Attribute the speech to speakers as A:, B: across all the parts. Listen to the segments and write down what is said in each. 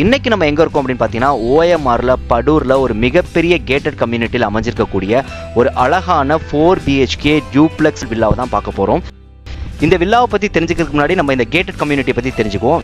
A: இன்னைக்கு நம்ம எங்க இருக்கோம் அப்படின்னு பார்த்தீங்கன்னா ஓஎம்ஆர்ல படூர்ல ஒரு மிகப்பெரிய கேட்டட் கம்யூனிட்டியில் அமைஞ்சிருக்கக்கூடிய ஒரு அழகான 4 BHK டியூப்ளெக்ஸ் வில்லாவை தான் பார்க்க போறோம். இந்த வில்லாவை பத்தி தெரிஞ்சுக்கிறதுக்கு முன்னாடி நம்ம இந்த கேட்டட் கம்யூனிட்டி பத்தி தெரிஞ்சுக்குவோம்.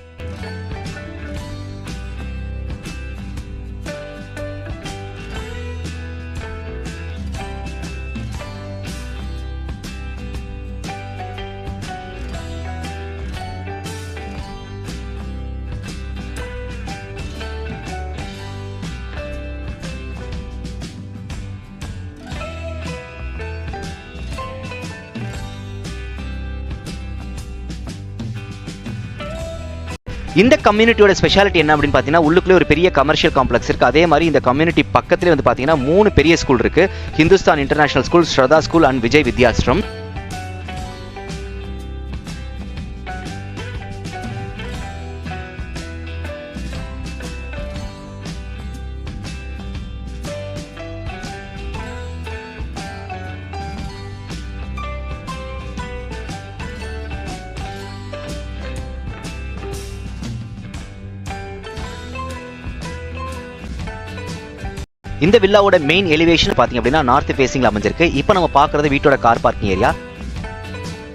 A: இந்த கம்யூனிட்டியோட ஸ்பெஷாலிட்டி என்ன அப்படின்னு பார்த்தீங்கன்னா உள்ளுக்குள்ளே ஒரு பெரிய கமர்ஷியல் காம்ப்ளெக்ஸ் இருக்கு. அதே மாதிரி இந்த கம்யூனிட்டி பக்கத்துலேயே வந்து பார்த்தீங்கன்னா 3 பெரிய ஸ்கூல் இருக்கு. Hindustan international school, Shradha school and Vijay Vidyashram. இந்த வில்லாவோட மெயின் எலிவேஷன் பாத்தீங்க அப்படின்னா நார்த் ஃபேசிங்ல அமைஞ்சிருக்கு. இப்போ நம்ம பார்க்கறது வீட்டோட கார் பார்க்கிங் ஏரியா.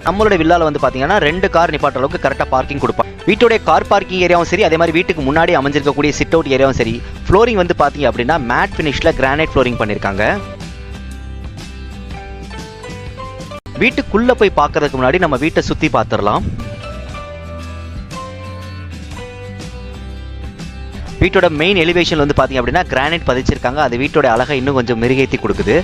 A: நம்மளோட வில்லால வந்து பாத்தீங்கன்னா 2 கார் நிப்பாட்டுற அளவுக்கு கரெக்டா பார்க்கிங் கொடுப்போம். வீட்டோட கார் பார்க்கிங் ஏரியாவும் சரி, அதே மாதிரி வீட்டுக்கு முன்னாடி அமைஞ்சிருக்கக்கூடிய சிட் அவுட் ஏரியாவும் சரி, ஃப்ளோரிங் வந்து பாத்தீங்க அப்படின்னா மேட் ஃபினிஷ்ல கிரானைட் ஃப்ளோரிங் பண்ணிருக்காங்க. வீட்டுக்குள்ள போய் பார்க்கறதுக்கு முன்னாடி நம்ம வீட்டை சுத்தி பார்த்துடலாம். வீட்டோட மெயின் எலிவேஷன் வந்து பாத்தீங்க அப்படின்னா கிரானைட் பதிச்சிருக்காங்க. அது வீட்டோட அழகை இன்னும் கொஞ்சம் மெருகேத்தி கொடுக்குது.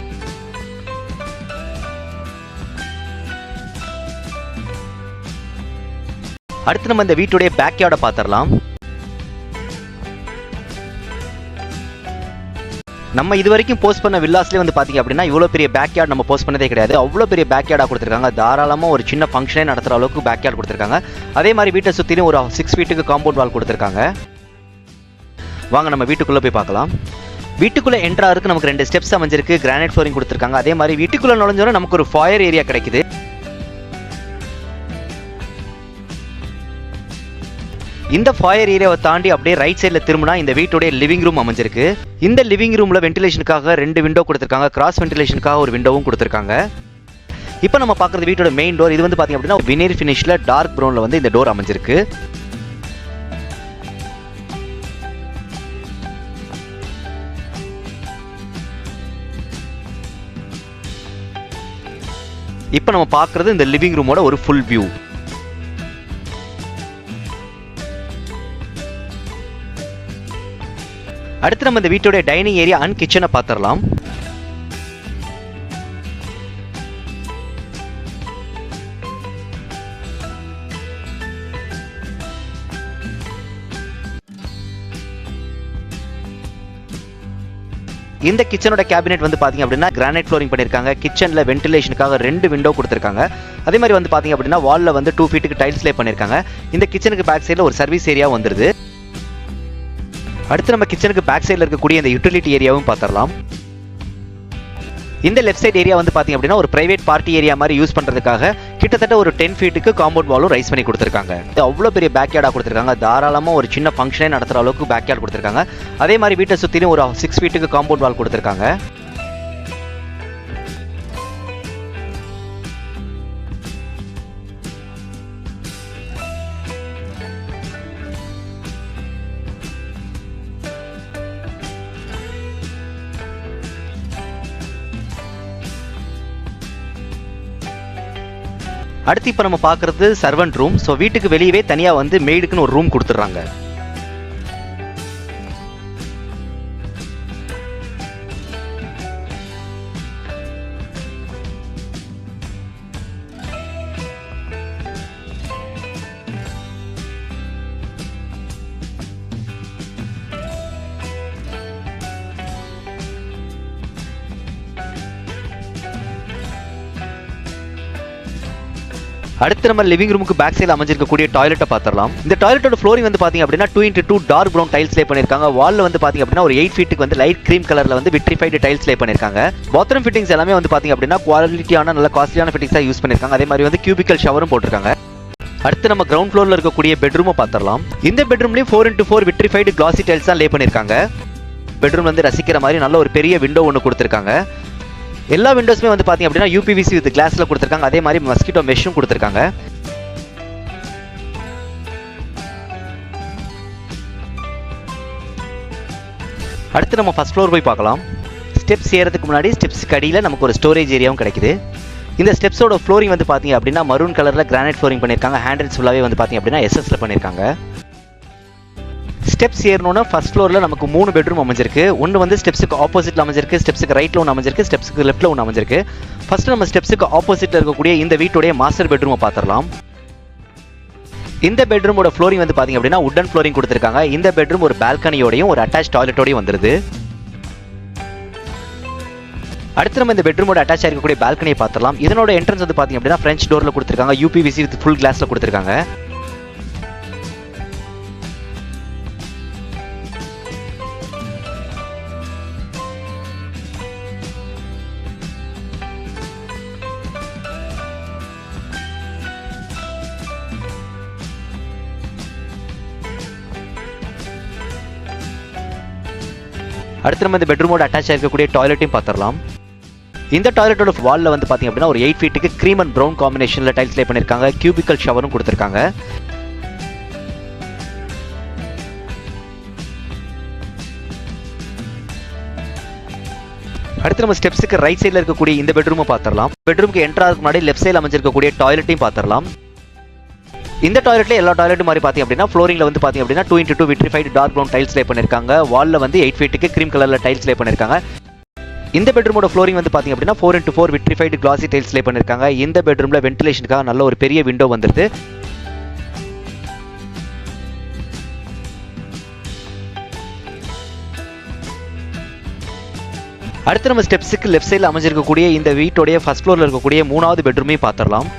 A: அடுத்து நம்ம இந்த வீட்டுடைய பேக்யார்டை பார்த்துடலாம். நம்ம இது வரைக்கும் போஸ்ட் பண்ண வில்லாஸ்லேயே வந்து பாத்தீங்க அப்படின்னா இவ்வளோ பெரிய பேக்யார்ட் நம்ம போஸ்ட் பண்ணதே கிடையாது. அவ்வளோ பெரிய பேக்யார்டாக கொடுத்துருக்காங்க. தாராளமாக ஒரு சின்ன ஃபங்க்ஷனே நடத்துகிற அளவுக்கு பேக்யார்ட் கொடுத்துருக்காங்க. அதே மாதிரி வீட்டை சுற்றிலும் ஒரு 6 ஃபீட்டுக்கு காம்பவுண்ட் வால் கொடுத்துருக்காங்க. வாங்க நம்ம வீட்டுக்குள்ளே போய் பார்க்கலாம். வீட்டுக்குள்ளே என்ட்ராருக்கு நமக்கு 2 ஸ்டெப்ஸ் அமைஞ்சிருக்கு. கிரானைட் ஃப்ளோரிங் கொடுத்துருக்காங்க. அதே மாதிரி வீட்டுக்குள்ளே நுழைஞ்சோன்னா நமக்கு ஒரு ஃபயர் ஏரியா கிடைக்குது. இந்த ஃபயர் ஏரியாவை தாண்டி அப்படியே ரைட் சைடில் திரும்பினா இந்த வீட்டுடைய லிவிங் ரூம் அமைஞ்சிருக்கு. இந்த லிவிங் ரூமில் வென்டிலேஷனுக்காக 2 விண்டோ கொடுத்துருக்காங்க. கிராஸ் வென்டிலேஷனுக்காக ஒரு விண்டோவும் கொடுத்துருக்காங்க. இப்போ நம்ம பார்க்குறது வீட்டோட மெயின் டோர். இது வந்து பார்த்தீங்க அப்படின்னா வினீர் ஃபினிஷில் டார்க் ப்ரௌனில் வந்து இந்த டோர் அமைஞ்சிருக்கு. இப்போ நம்ம பார்க்குறது இந்த லிவிங் ரூமோட ஒரு ஃபுல் வியூ. அடுத்து நம்ம இந்த வீட்டோட டைனிங் ஏரியா அண்ட் கிச்சனை பார்த்துடலாம். இந்த கிச்சனோட கேபினெட் வந்து பாத்தீங்க அப்படின்னா கிரானைட் ஃப்ளோரிங் பண்ணிருக்காங்க. கிச்சன்ல வென்டிலேஷனுக்காக 2 விண்டோ கொடுத்துருக்காங்க. அதே மாதிரி வந்து பாத்தீங்க அப்படின்னா வால்ல வந்து 2 ஃபீட்டுக்கு டைல்ஸ் லே பண்ணிருக்காங்க. இந்த கிச்சனுக்கு பேக் சைடுல ஒரு சர்வீஸ் ஏரியா வந்துருது. அடுத்து நம்ம கிச்சனுக்கு பேக் சைடுல இருக்கக்கூடிய இந்த யூட்டிலிட்டி ஏரியாவும் பார்த்துடலாம். இந்த லெஃப்ட் சைட் ஏரியா வந்து பாத்தீங்க அப்படின்னா ஒரு பிரைவேட் பார்ட்டி ஏரியா மாதிரி யூஸ் பண்றதுக்காக கிட்டத்தட்ட ஒரு 10 ஃபீட்டுக்கு காம்பவுண்ட் வாலும் ரைஸ் பண்ணி கொடுத்துருக்காங்க. அவ்வளோ பெரிய பேக்யார்டா கொடுத்துருக்காங்க. தாராளமாக ஒரு சின்ன ஃபங்க்ஷனே நடத்துற அளவுக்கு பேக்யார்ட் கொடுத்துருக்காங்க. அதே மாதிரி வீட்டை சுற்றிலும் ஒரு 6 ஃபீட்டுக்கு காம்பவுண்ட் வால் கொடுத்துருக்காங்க. அடுத்து இப்போ நம்ம பார்க்குறது சர்வன்ட் ரூம். ஸோ வீட்டுக்கு வெளியவே தனியாக வந்து மெய்டுக்குன்னு ஒரு ரூம் கொடுத்துட்றாங்க. அடுத்து நம்ம லிவிங் ரூமுக்கு பேக் சைடில் அமைஞ்சிருக்கக்கூடிய டாய்லெட்டை பார்த்துடலாம். இந்த டாய்லெட்டோட ஃப்ளோரிங் வந்து பாத்தீங்க அப்படின்னா 2x2 டார்க் ப்ரௌன் டைல்ஸ் லே பண்ணிருக்காங்க. வால்ல வந்து பாத்தீங்க அப்படின்னா ஒரு 8 ஃபீட்டுக்கு வந்து லைட் கிரீம் கலர்ல வந்து விட்ரிஃபைடு டைல்ஸ் லே பண்ணிருக்காங்க. பாத்ரூம் ஃபிட்டிங்ஸ் எல்லாமே வந்து பாத்தீங்க அப்படின்னா குவாலிட்டியான நல்ல காஸ்ட்லியான ஃபிட்டிங்ஸா யூஸ் பண்ணிருக்காங்க. அதே மாதிரி வந்து கியூபிக்கல் ஷவரும் போட்டிருக்காங்க. அடுத்து நம்ம கிரவுண்ட் ஃப்ளோர்ல இருக்கக்கூடிய பெட்ரூமை பார்த்துடலாம். இந்த பெட்ரூம்லயும் 4x4 விட்ரிஃபைடு கிளாசி டைல்ஸ் தான் லே பண்ணிருக்காங்க. பெட்ரூம் வந்து ரசிக்கிற மாதிரி நல்ல ஒரு பெரிய விண்டோ ஒன்று கொடுத்துருக்காங்க. எல்லா விண்டோஸுமே வந்து பார்த்தீங்க அப்படின்னா யூபிவிசி வித் கிளாஸில் கொடுத்துருக்காங்க. அதே மாதிரி மஸ்கிட்டோ மெஷ்ஷும் கொடுத்துருக்காங்க. அடுத்து நம்ம ஃபர்ஸ்ட் ஃப்ளோர் போய் பார்க்கலாம். ஸ்டெப்ஸ் ஏறதுக்கு முன்னாடி ஸ்டெப்ஸ்க்கு அடியில் நமக்கு ஒரு ஸ்டோரேஜ் ஏரியாவும் கிடைக்குது. இந்த ஸ்டெப்ஸோட ஃப்ளோரிங் வந்து பார்த்தீங்க அப்படின்னா மரூன் கலரில் கிரானைட் ஃப்ளோரிங் பண்ணியிருக்காங்க. ஹேண்டில்ஸ் ஃபுல்லாகவே வந்து பார்த்தீங்க அப்படின்னா எஸ்எஸ்ல பண்ணியிருக்காங்க. ஸ்டெப்ஸ் ஏறணும்னா ஃபர்ஸ்ட் ஃப்ளோரில் நமக்கு 3 பெட்ரூம் அமைஞ்சிருக்கு. ஒன்று வந்து ஸ்டெப்ஸுக்கு ஆப்போசிட்டில் அமைஞ்சிருக்கு, ஸ்டெப்ஸுக்கு ரைட்டில் ஒன்று அமைஞ்சிருக்கு, ஸ்டெப்ஸுக்கு லெஃப்ட்டில் ஒன்று அமைஞ்சிருக்கு. ஃபர்ஸ்ட் நம்ம ஸ்டெப்ஸுக்கு ஆப்போசிட்டில் இருக்கக்கூடிய இந்த வீட்டுடைய மாஸ்டர் பெட்ரூமை பார்த்துடலாம். இந்த பெட்ரூமோட ஃப்ளோரிங் வந்து பார்த்தீங்க அப்படின்னா உட்டன் ஃப்ளோரிங் கொடுத்துருக்காங்க. இந்த பெட்ரூம் ஒரு பால்கனியோடையும் ஒரு அட்டாச் டாய்லெட்டோடையும் வந்துருது. அடுத்து நம்ம இந்த பெட்ரூமோட அட்டாச் இருக்கக்கூடிய பால்கனியை பார்த்துடலாம். இதனோட என்ட்ரன்ஸ் வந்து பார்த்தீங்க அப்படின்னா ஃப்ரெஞ்ச் டோரில் கொடுத்துருக்காங்க. யூபிவிசி வித் ஃபுல் கிளாஸில் கொடுத்துருக்காங்க. அடுத்து நம்ம இந்த பெட்ரூமோட அட்டாச் இருக்கக்கூடிய டாய்லெட்டையும் பார்த்துடலாம். இந்த டாய்லெட்டோட வால்ல வந்து பார்த்தீங்க அப்படின்னா ஒரு 8 ஃபீட்டுக்கு க்ரீம் அண்ட் ப்ரௌன் காம்பினேஷனில் டைல்ஸ் லே பண்ணியிருக்காங்க. கியூபிக்கல் ஷவரும் கொடுத்துருக்காங்க. அடுத்து நம்ம ஸ்டெப்ஸுக்கு ரைட் சைடில் இருக்கக்கூடிய இந்த பெட்ரூமை பார்த்துடலாம். பெட்ரூமுக்கு என்ட்ராதுக்கு முன்னாடி லெஃப்ட் சைடில் அமைஞ்சிருக்கக்கூடிய டாய்லெட்டையும் பார்த்துடலாம். இந்த டாய்லெட்ல எல்லா டாய்லெட் மாதிரி பார்த்தீங்க அப்படின்னா ஃப்ளோரிங்ல வந்து பார்த்தீங்க அப்படின்னா 2x2 vitrified dark brown tiles lay பண்ணியிருக்காங்க. வால்ல வந்து 8 ஃபீட்டுக்கு க்ரீம் கலர்ல டைல்ஸ் லே பண்ணியிருக்காங்க. இந்த பெட்ரூமோட ஃப்ளோரிங் வந்து பார்த்தீங்க அப்படின்னா 4x4 விட்ரிஃபைடு கிளாசி டைல்ஸ் லே பண்ணியிருக்காங்க. இந்த பெட்ரூம்ல வென்டிலேஷனுக்காக நல்ல ஒரு பெரிய விண்டோ வந்துருது. அடுத்து நம்ம ஸ்டெப்ஸுக்கு லெஃப்ட் சைடில் அமைஞ்சிருக்கக்கூடிய இந்த வீட்டோடைய ஃபர்ஸ்ட் ஃப்ளோர்ல இருக்கக்கூடிய 3வது பெட்ரூமையும் பார்த்துடலாம்.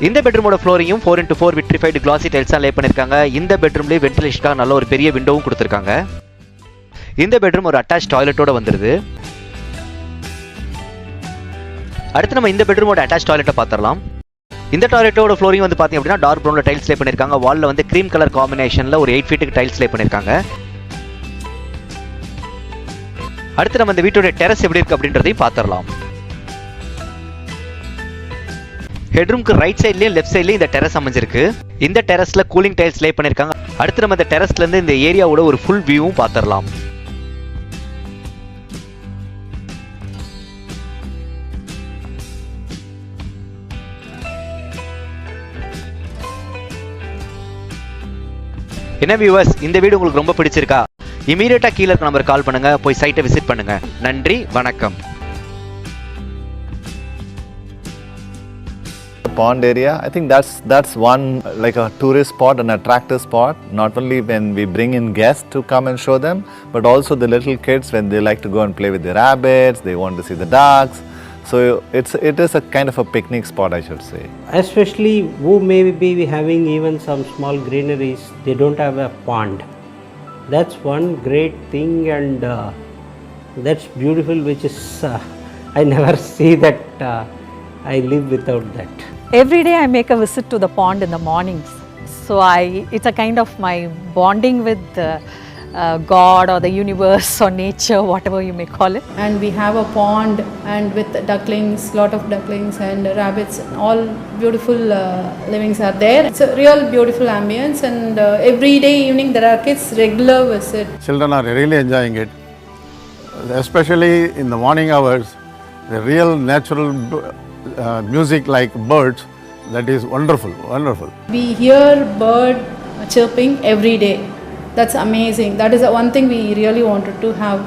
A: இந்த பெட்ரூமோட ஃப்ளோரிங்கும் 4x4 விட்ரிஃபைடு கிளாசி டைல்ஸ் தான் லே பண்ணியிருக்காங்க. இந்த பெட்ரூம்லேயே வென்டிலேஷனுக்காக நல்ல ஒரு பெரிய விண்டோவும் கொடுத்துருக்காங்க. இந்த பெட்ரூம் ஒரு அட்டாச் டாய்லெட்டோட வந்துருது. அடுத்து நம்ம இந்த பெட்ரூமோட அட்டாச் டாய்லெட்டை பார்த்துடலாம். இந்த டாய்லெட்டோட ஃப்ளோரிங் வந்து பார்த்தீங்க அப்படின்னா டார்க் ப்ரௌன்ல டைல்ஸ் லே பண்ணியிருக்காங்க. வால்ல வந்து க்ரீம் கலர் காம்பினேஷனில் ஒரு 8 ஃபீட்டுக்கு டைல்ஸ் லே பண்ணியிருக்காங்க. அடுத்து நம்ம இந்த வீட்டோட டெரஸ் எப்படி இருக்கு அப்படின்றதையும் பார்த்துடலாம். ஹெட்ரூம்க்கு ரைட் சைட்லயும் லெஃப்ட் சைட்லயும் இந்த டெரஸ் அமைஞ்சிருக்கு. இந்த டெரஸ்ல கூலிங் டைல்ஸ் லே பண்ணிருக்காங்க. அடுத்து நம்ம இந்த டெரஸ்ல இருந்து இந்த ஏரியாவோட ஒரு ஃபுல் வியூவும் பார்த்துடலாம். என்ன வியூவர்ஸ், இந்த வீடியோ உங்களுக்கு ரொம்ப பிடிச்சிருக்கா? இமீடியட்டா கீழ இருக்க நம்பருக்கு கால் பண்ணுங்க, போய் சைட்டை விசிட் பண்ணுங்க. நன்றி, வணக்கம்.
B: Pond area, I think that's one like a tourist spot, an attractive spot, not only when we bring in guests to come and show them, but also the little kids when they like to go and play with the rabbits, they want to see the ducks. So it is a kind of a picnic spot, I should say.
C: Especially who may be having even some small greeneries, they don't have a pond. That's one great thing, and that's beautiful, which is I never see that I live without that.
D: Every day I make a visit to the pond in the mornings. So it's a kind of my bonding with God or the universe or nature, whatever you may call it.
E: And we have a pond and with ducklings, lot of ducklings and rabbits, all beautiful livings are there. It's a real beautiful ambience, and every day evening there are kids regular visit.
F: Children are really enjoying it, especially in the morning hours. The real natural music like birds, that is wonderful.
E: We hear bird chirping every day. That's amazing. That is the one thing we really wanted to have,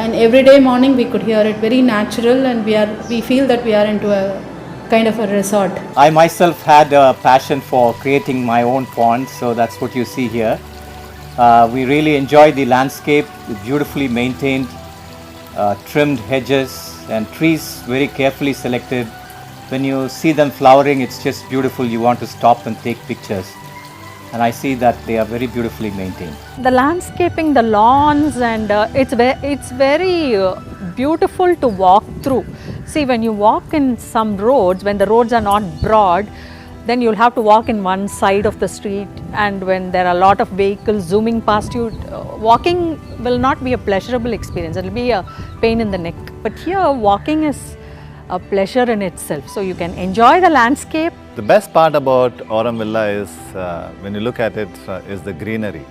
E: and every day morning we could hear it, very natural, and we feel that we are into a kind of a resort.
G: I myself had a passion for creating my own pond, so that's what you see here. We really enjoy the landscape, beautifully maintained, trimmed hedges and trees very carefully selected. When you see them flowering, it's just beautiful. You want to stop and take pictures. And I see that they are very beautifully maintained.
D: The landscaping, the lawns, and it's very beautiful to walk through. See, when you walk in some roads, when the roads are not broad, then you'll have to walk in one side of the street, and when there are a lot of vehicles zooming past you, walking will not be a pleasurable experience. It will be a pain in the neck. But here, walking is a pleasure in itself. So you can enjoy the landscape.
B: The best part about Aurum Villa is, when you look at it, is the greenery.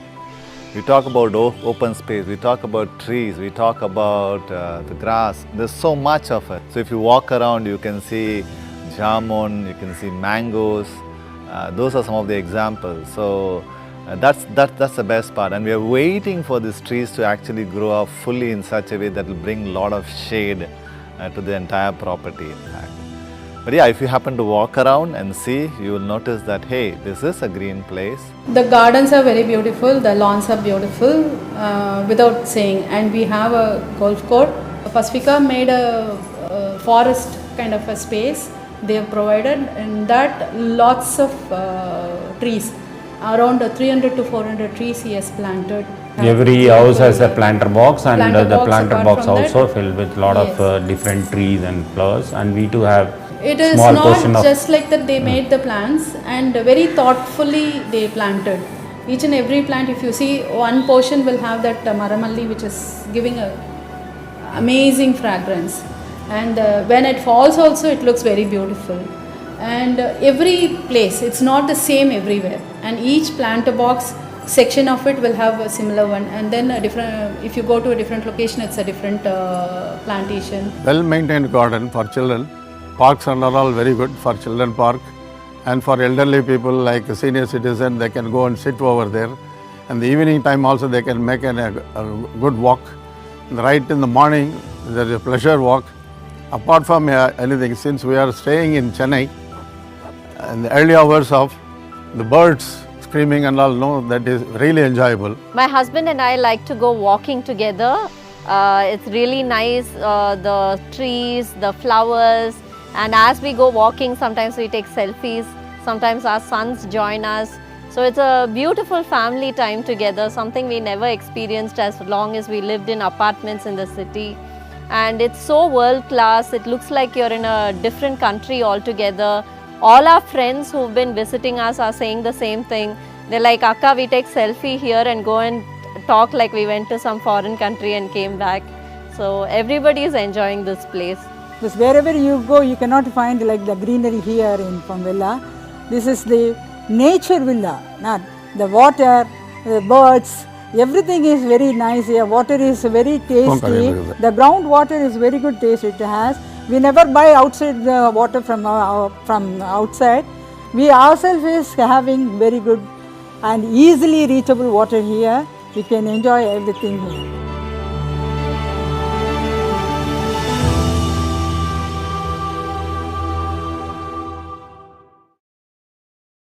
B: We talk about open space, we talk about trees, we talk about the grass. There's so much of it. So if you walk around, you can see jamun, you can see mangoes. Those are some of the examples. So that's the best part. And we are waiting for these trees to actually grow up fully in such a way that will bring a lot of shade to the entire property, in fact. But yeah, if you happen to walk around and see, you will notice that, hey, this is a green place.
E: The gardens are very beautiful, the lawns are beautiful, without saying. And we have a golf course. Pacifica made a forest kind of a space. They have provided, and that lots of trees, around 300 to 400 trees he has planted.
H: Every house has a planter box, and the planter
E: apart
H: box
E: from
H: also
E: that,
H: filled with lot of different trees and flowers, and we too have
E: it is
H: small
E: not
H: portion of
E: just like that they made the plants, and very thoughtfully they planted. Each and every plant, if you see, one portion will have that maramalli, which is giving a amazing fragrance. And when it falls also, it looks very beautiful. And every place, it's not the same everywhere. And each planter box section of it will have a similar one. And then a different, if you go to a different location, it's a different plantation.
F: Well-maintained garden for children. Parks are all very good for children park. And for elderly people like a senior citizen, they can go and sit over there. And the evening time also they can make a good walk. Right in the morning, there is a pleasure walk. Apart from anything, since we are staying in Chennai, in the early hours of the birds screaming and all, no, that is really enjoyable.
I: My husband and I like to go walking together. It's really nice, the trees, the flowers, and as we go walking, sometimes we take selfies, sometimes our sons join us. So it's a beautiful family time together, something we never experienced as long as we lived in apartments in the city. And it's so world class, it looks like you're in a different country altogether. All our friends who've been visiting us are saying the same thing. They're like, Akka, we take selfie here and go and talk like we went to some foreign country and came back. So everybody is enjoying this place.
J: Because wherever you go, you cannot find like the greenery here in Palm Villa. This is the nature villa, not the water, the birds, everything is very nice here. Water is very tasty. The groundwater is very good taste it has. We never buy outside the water from outside. We ourselves is having very good and easily reachable water here. We can enjoy everything here.